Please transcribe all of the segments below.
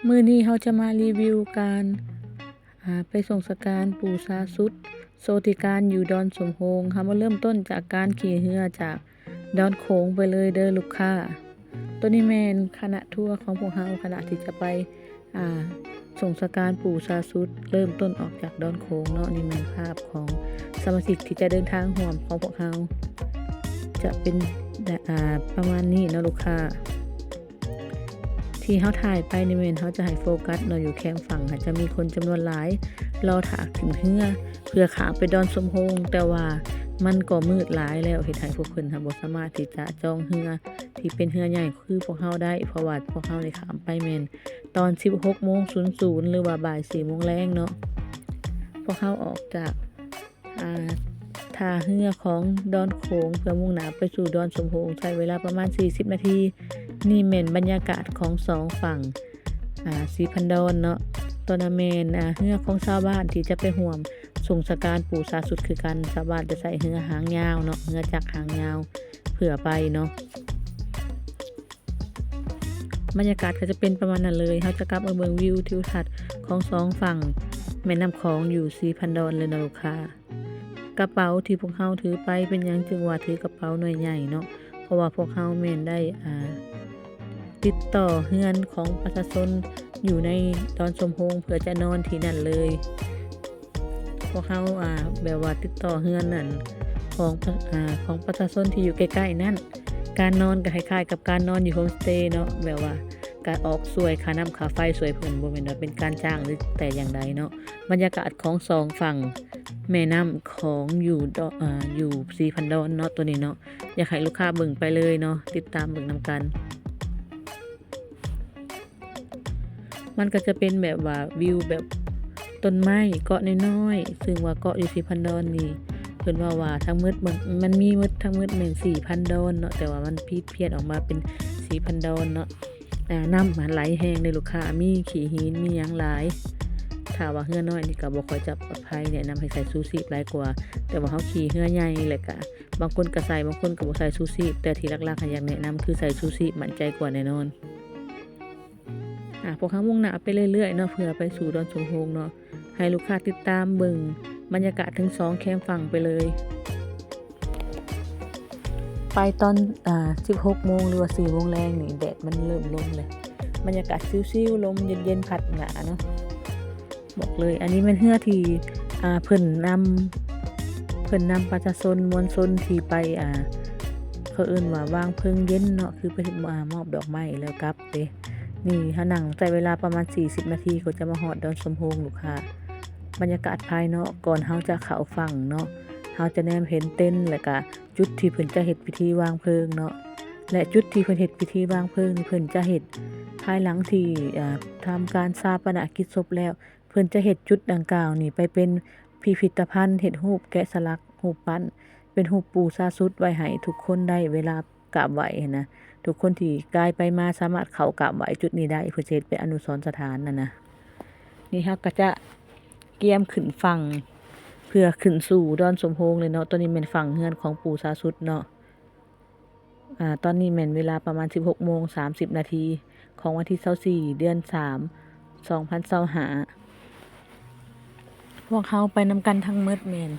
มื้อนี้เราจะมารีวิวการไปส่งสการปู่สาสุดโสติการอยู่ดอนสมโภงเรามาเริ่มต้นจากการขี่เรือจากดอนโขงไปเลยเด้อลูกค้าตัวนี้แม่นคณะทัวร์ของพวกเราคณะที่จะไปส่งสการปู่สาสุดเริ่มต้นออกจากดอนโขงเนาะนี่แม่นภาพของสมาชิกที่จะเดินทางร่วมของพวกเราจะเป็นประมาณนี้เนาะลูกค้าที่เขาถ่ายไปในเมนเขาจะให้โฟกัสเราอยู่แคมฝั่งจะมีคนจำนวนหลายรอถากถึงเรือเพื่อขามไปดอนสมโภงแต่ว่ามันก็มืดหลายแล้วเฮ็ดให้พวกเพิ่นบ่สามารถที่จะจองเรือที่เป็นเรือใหญ่คือพวกเราได้เพราะว่าพวกเราได้ขามไปแม่นตอน 16:00 หรือว่าบ่าย 4 โมงแลงเนาะพวกเราออกจากท่าเรือของดอนโขงเพื่อมุ่งหน้าไปสู่ดอนสมโภงใช้เวลาประมาณ40 นาทีนี่แม่นบรรยากาศของ2ฝั่งสีพันดอนเนาะตัวนาแม่นเรือของชาวบ้านที่จะไปร่วมส่งสการปู่สาสุดคือกันชาวบ้านจะใส่เรือหางยาวเนาะเรือจักรหางยาวเผื่อไปเนาะบรรยากาศก็จะเป็นประมาณนั้นเลยเขาจะกลับมาเบิ่งวิวทิวทัศน์ของ2ฝั่งแม่น้ำคลองอยู่สีพันดอนเลยนะลูกค้ากระเป๋าที่พวกเราถือไปเป็นหยังจึงว่าถือกระเป๋าหน่วยใหญ่เนาะเพราะว่าพวกเราแม่นได้ติดต่อเฮือนของประชาชนอยู่ในดอนสมโภงเพื่อจะนอนที่นั่นเลยพวกเขาแบบว่าติดต่อเฮือนนั่นของประชาชนที่อยู่ใกล้ๆนั่นการนอนก็คล้ายๆกับการนอนอยู่โฮมสเตย์เนาะแบบว่าการออกสวยค่าน้ำค่าไฟสวยเพิ่นบ่แม่นว่าเป็นการจ้างหรือแต่อย่างใดเนาะบรรยากาศของ2ฝั่งแม่น้ำของอยู่สีพันดอนเนาะตัวนี้เนาะอยากให้ลูกค้าเบิ่งไปเลยเนาะติดตามเบิ่งนำกันมันก็จะเป็นแบบว่าวิวแบบต้นไม้เกาะน้อยๆซึ่งว่าเกาะอยู่สีพันดอนนี่เพิ่นว่าทั้งหมดมันมีหมดทั้งหมดแม่น4,000 ดอนเนาะแต่ว่ามันเพี้ยนออกมาเป็น4,000 ดอนเนาะน้ำมันไหลแห้งเลยลูกค้ามีขี้หินมีหยังหลายถ้าว่าเรือน้อยนี่ก็บ่ค่อยจะปลอดภัยแนะนำให้ใส่ชูชีพหลายกว่าแต่ว่าเฮาขี่เรือใหญ่แหละก็บางคนก็ใส่บางคนก็บ่ใส่ชูชีพแต่ที่หลักๆอยากแนะนำคือใส่ชูชีพมั่นใจกว่าแน่นอนพวกเขามุ่งหน้าไปเรื่อยๆเนาะเพื่อไปสู่ดอนสมโภงเนาะให้ลูกค้าติดตามเบิ่งบรรยากาศทั้ง2แคมฝั่งไปเลยไปตอน16 โมงหรือว่า4 โมงแรงนี่แดดมันเริ่มลงเลยบรรยากาศชิลๆลมเย็นๆพัดหนาเนาะบอกเลยอันนี้เป็นเรือที่เพิ่นนำประชาชนมวลชนที่ไปเขาเอิ้นว่าวางเพลิงเย็นเนาะคือไปมอบดอกไม้แล้วกลับเด้นี่ถ้านั่งใช้เวลาประมาณ40 นาทีก็จะมาฮอดดอนสมโภงลูกค้าบรรยากาศภายเนาะก่อนเฮาจะเข้าฝั่งเนาะเฮาจะแนมเห็นเต็นท์แล้วก็จุดที่เพิ่นจะเฮ็ดพิธีวางเพลิงเนาะและจุดที่เพิ่นเฮ็ดพิธีวางเพลิงนี่เพิ่นจะเฮ็ดภายหลังที่ทำการฌาปนกิจศพแล้วเพิ่นจะเฮ็ดจุดดังกล่าวนี่ไปเป็นพิพิธภัณฑ์เฮ็ดรูปแกะสลักรูปปั้นเป็นรูปปู่สาสุดไว้ให้ทุกคนได้เวลากราบไหว้นะทุกคนที่กายไปมาสามารถเข้ากราบไหว้จุดนี้ได้เพื่อจะเป็นอนุสรณ์สถานนะนี่ครับก็จะเกียมขึ้นฝั่งเพื่อขึ้นสู่ดอนสมโภงเลยเนาะตอนนี้เป็นฝั่งเฮือนของปู่สาสุดเนาะตอนนี้แม่นเวลาประมาณ 16:30 นาทีของวันที่24 เดือน 3 2025พวกเขาไปนำกันทั้งหมดแม่น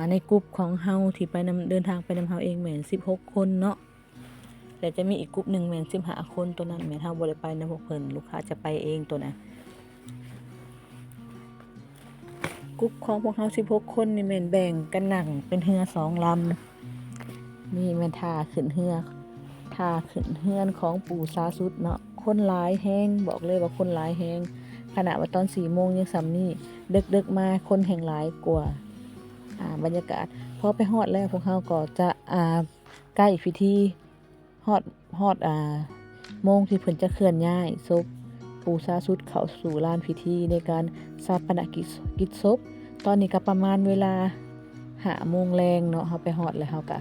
ในกลุ่มของเฮาที่ไปเดินทางไปนำเฮาเองแม่น16 คนเนาะแต่จะมีอีกกลุ่มนึงแม่น15 คนตัวนั้นแม่นเฮาบ่ได้ไปนำพวกเพิ่นลูกค้าจะไปเองตัวนั้นกลุ่มของพวกเฮา16 คนนี่แม่นแบ่งกันนั่งเป็นเรือ2 ลำนี่แม่นท่าขึ้นเรือนของปู่สาสุดเนาะคนหลายแฮงบอกเลยว่าคนหลายแฮงขณะว่าตอน 4 โมงยังส่ำนี้ดึกๆมาคนแห่งหลายกว่าบรรยากาศพอไปฮอดแล้วพวกเฮาก็จะใกล้พิธีฮอดโมงที่เพิ่นจะเคลื่อนย้ายศพปู่สาสุดเข้าสู่ลานพิธีในการฌาปนกิจศพตอนนี้ก็ประมาณเวลา5 โมงแรงเนาะเฮาไปฮอดแล้วเฮาก็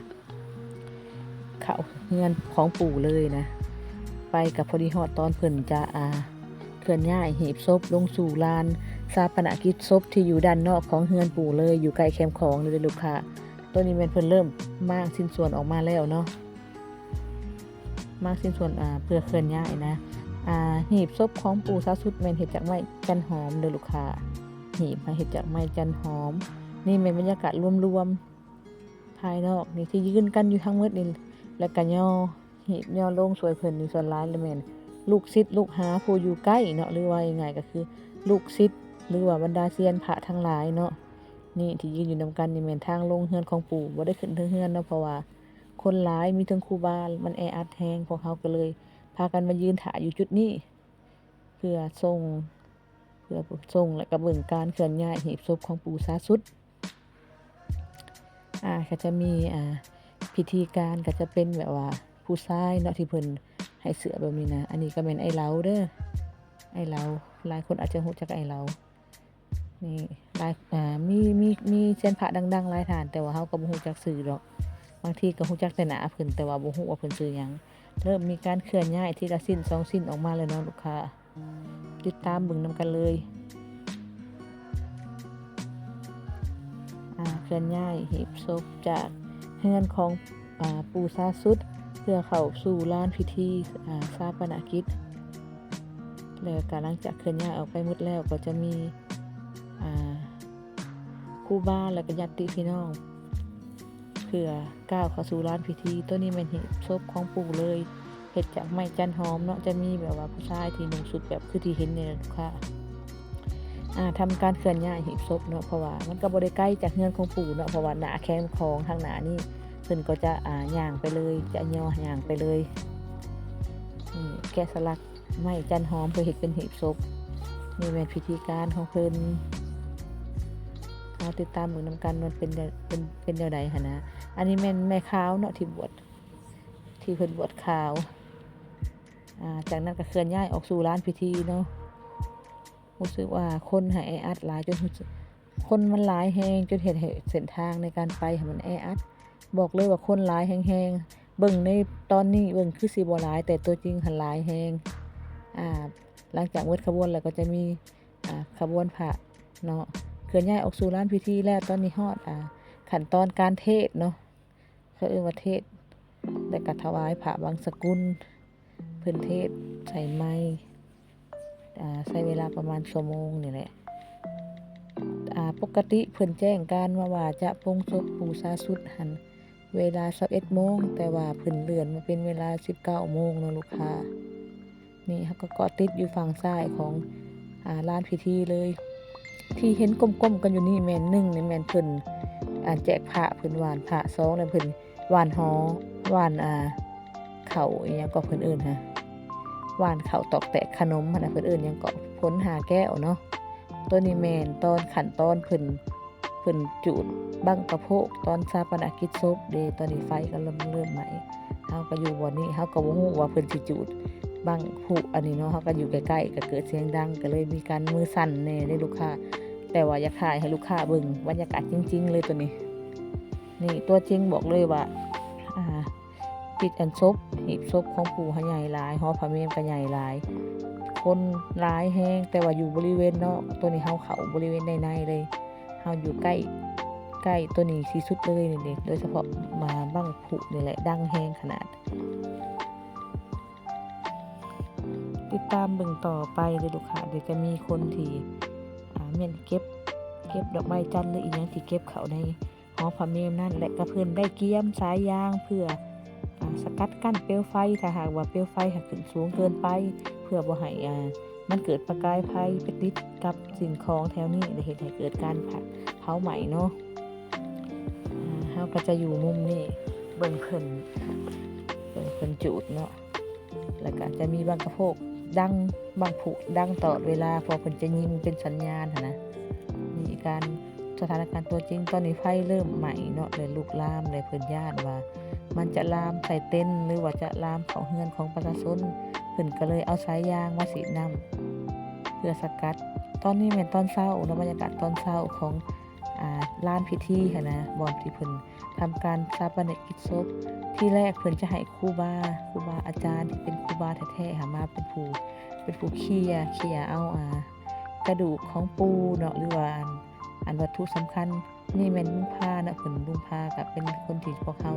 เข้าเฮือนของปู่เลยนะไปกับพอดีฮอดตอนเพิ่นจะเคลื่อนย้ายหีบศพลงสู่ลานฌาปนกิจศพที่อยู่ด้านนอกของเฮือนปู่เลยอยู่ใกล้แคมป์ของเลยลูกค้าตัวนี้แม่นเพิ่นเริ่มมากชิ้นส่วนออกมาแล้วเนาะมากชิ้นส่วนเพื่อเคลื่อนย้ายนะ หีบศพของปู่ซาสุดแม่นเฮ็ดจากไม้จันหอมเด้อลูกค้าหีบเฮ็ดจากไม้จันหอมนี่แม่นบรรยากาศรวมๆภายนอกนี่ที่ยืนกันอยู่ทั้งหมดนี่แล้วก็ย่อหีบย่อลงสวยเพิ่นนี่ส่วนหลายเลยแม่นลูกศิษย์ลูกหาผู้อยู่ใกล้เนาะหรือว่ายังไงก็คือลูกศิษย์หรือว่าบรรดาเซียนพระทั้งหลายเนาะนี่ที่ยืนอยู่นำกันนี่แม่นทางลงเฮือนของปู่บ่ได้ขึ้นเฮือนเนาะเพราะว่าคนหลายมีทั้งครูบามันแออัดแฮงพวกเฮาก็เลยพากันมายืนถ่ายอยู่จุดนี้เพื่อส่งและก็เบิ่งการเคลื่อนย้ายหีบศพของปู่ซาสุดก็จะมีพิธีการก็จะเป็นแบบว่าผู้ชายเนาะที่เพิ่นให้เสื้อแบบนี้นะอันนี้ก็แม่นไอ้เหลาเด้อไอ้เหลาหลายคนอาจจะรู้จักไอ้เหลานี่หลายมีเซียนพระดังๆหลายท่านแต่ว่าเฮาก็บ่รู้จักชื่อดอกบางทีก็รู้จักแต่หน้าเพิ่นแต่ว่าบ่รู้ว่าเพิ่นชื่อหยังเริ่มมีการเคลื่อนย้ายทีละชิ้น2ชิ้นออกมาแล้วเนาะลูกค้าติดตามเบิ่งนำกันเลยเคลื่อนย้ายหีบศพจากเฮือนของปู่ซาสุดเพื่อเข้าสู่ลานพิธีชาปนกิจแล้วก็หลังจากเคลื่อนย้ายออกไปหมดแล้วก็จะมีครูบาและก็ญาติพี่น้องเพื่อก้าวเข้าสู่ลานพิธีตัวนี้แม่นหีบศพของปู่เลยเฮ็ดจากไม้จันหอมเนาะจะมีแบบว่าผู้ชายที่นุ่งชุดแบบคือที่เห็นเนี่ยลูกค้าทำการเคลื่อนย้ายหีบศพเนาะเพราะว่ามันก็บ่ได้ใกล้จากเฮือนของปู่เนาะเพราะว่าหน้าแคมของทางหน้านี่เพิ่นก็จะย่างไปเลยจะย่อย่างไปเลยนี่แกะสลักไม้จันหอมเพื่อเฮ็ดเป็นหีบศพนี่แม่นพิธีการของเพิ่นติดตามเบิ่งนำกันมันเป็นแนวใดหั่นนะอันนี้แม่นแม่ขาวเนาะที่บวชที่เพิ่นบวชขาวจากนั้นก็เคลื่อนย้ายออกสู่ลานพิธีเนาะรู้สึกว่าคนแออัดหลายจนคนมันหลายแฮงจนเห็นเส้นทางในการไปมันแออัดบอกเลยว่าคนหลายแฮงๆเบิ่งในตอนนี้เบิ่งคือสิบ่หลายแต่ตัวจริงหันหลายแฮงหลังจากเวทขบวนแล้วก็จะมีขบวนพระเนาะเคลื่อนย้ายออกสู่ลานพิธีแล้วตอนนี้ฮอดขั้นตอนการเทศเนาะเขาเรียกว่าเทศและก็ถวายพระบางสกุลเพิ่นเทศใส่ไม้ใช้เวลาประมาณชั่วโมงนี่แหละปกติเพิ่นแจ้งการว่าจะปลงศพปู่ซาสุดหันเวลา 11:00 นแต่ว่าเพิ่นเลื่อนมาเป็นเวลา 19:00 นเนาะลูกค้านี่เฮาก็เกาะติดอยู่ฝั่งซ้ายของลานพิธีเลยที่เห็นก้มๆกันอยู่นี่แม่น1นี่แม่นเพิ่นแจกพระเพิ่นหว่านพระ2แล้วเพิ่นหว่านข้าวอีหยังก็เพิ่นเอิ้นหว่านข้าวตอกแตกขนมหั่นน่ะเพิ่นเอิ้นหยังก็ผลหาแก้วเนาะตัวนี้แม่นตอนขั้นตอนเพิ่นจูดบั้งกระโพกตอนชาปนกิจศพเด้ตอนนี้ไฟก็เริ่มไหม้เฮาก็อยู่บ่นี้เฮาก็บ่ฮู้ว่าเพิ่นสิจูดบั้งผุอันนี้เนาะเฮาก็อยู่ใกล้ๆก็เกิดเสียงดังก็เลยมีการมือสั่นแน่เด้ลูกค้าแต่ว่าอยากถ่ายให้ลูกค้าเบิ่งบรรยากาศจริงๆเลยตัวนี้นี่ตัวจริงบอกเลยว่าปิดหีบศพของปู่ใหญ่หลายหอพระเมรุก็ใหญ่หลายคนหลายแฮงแต่ว่าอยู่บริเวณนอกตัวนี้เฮาเข้าบริเวณในเลยเฮาอยู่ใกล้ตัวนี้ที่สุดเลยนี่เด้โดยเฉพาะมาบั้งผุนี่แหละดังแฮงขนาดติดตามเบิ่งต่อไปเด้อลูกค้าเดี๋ยวจะมีคนที่แม่นเก็บดอกไม้จันทร์หรืออีหยังที่เก็บเข้าในหอพระเมรุนั่นและก็เพิ่นได้เกียมสายยางเพื่อสกัดกั้นเปลวไฟถ้าหากว่าเปลวไฟขึ้นสูงเกินไปเพื่อบ่ให้มันเกิดประกายไฟไปติดกับสิ่งของแถวนี้ได้เฮ็ดให้เกิดการเผาไหม้เนาะเฮาก็จะอยู่มุมนี้เบิ่งเพิ่นจูดเนาะแล้วก็จะมีบางกระโพกดังบางผุดังตลอดเวลาพอเพิ่นจะยิงเป็นสัญญาณนะมีการสถานการณ์ตัวจริงตอนนี้ไฟเริ่มไหม้เนาะเลยลุกลามเลยเพิ่นย่านว่ามันจะลามใส่เต็นท์หรือว่าจะลามเข้าเฮือนของประชาชนเพิ่นก็เลยเอาสายยางมาฉีดน้ำเพื่อสกัดตอนนี้แม่นตอนเช้าบรรยากาศตอนเช้าของลานพิธีนะบ่อนที่เพิ่นทำการชาปนกิจศพที่แรกเพิ่นจะให้ครูบาอาจารย์ที่เป็นครูบาแท้ๆมาเป็นผู้เคลียร์เอากระดูกของปู่เนาะหรือว่าอันวัตถุสำคัญ นี่แม่นลุงพานะเพิ่นลุงพาก็เป็นคนที่พวกเรา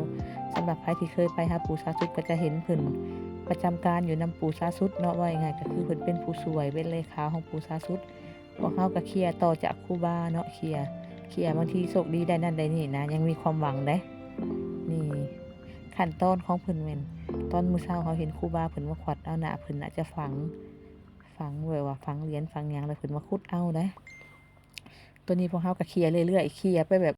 สำหรับใครที่เคยไปหาปู่สาธุก็จะเห็นเพิ่นประจำการอยู่นำปู่สาธุเนาะว่ายังไงก็คือเพิ่นเป็นผู้ช่วยเป็นเลขาของปู่สาธุพวกเราก็เคลียร์ต่อจากครูบาเนาะเคลียร์บางทีโชคดีได้นั่นได้นี่นะยังมีความหวังเด้นี่ขั้นตอนของเพิ่นแม่นตอนมื้อเช้าเขาเห็นครูบาเพิ่นมาขวัดเอาหน้าเพิ่นน่ะจะฝังแบบว่าฝังเหรียญฝังหยังแล้วเพิ่นมาขุดเอาเด้ตัวนี้พวกเราก็เคลียร์เรื่อยๆเคลียร์ไปแบบ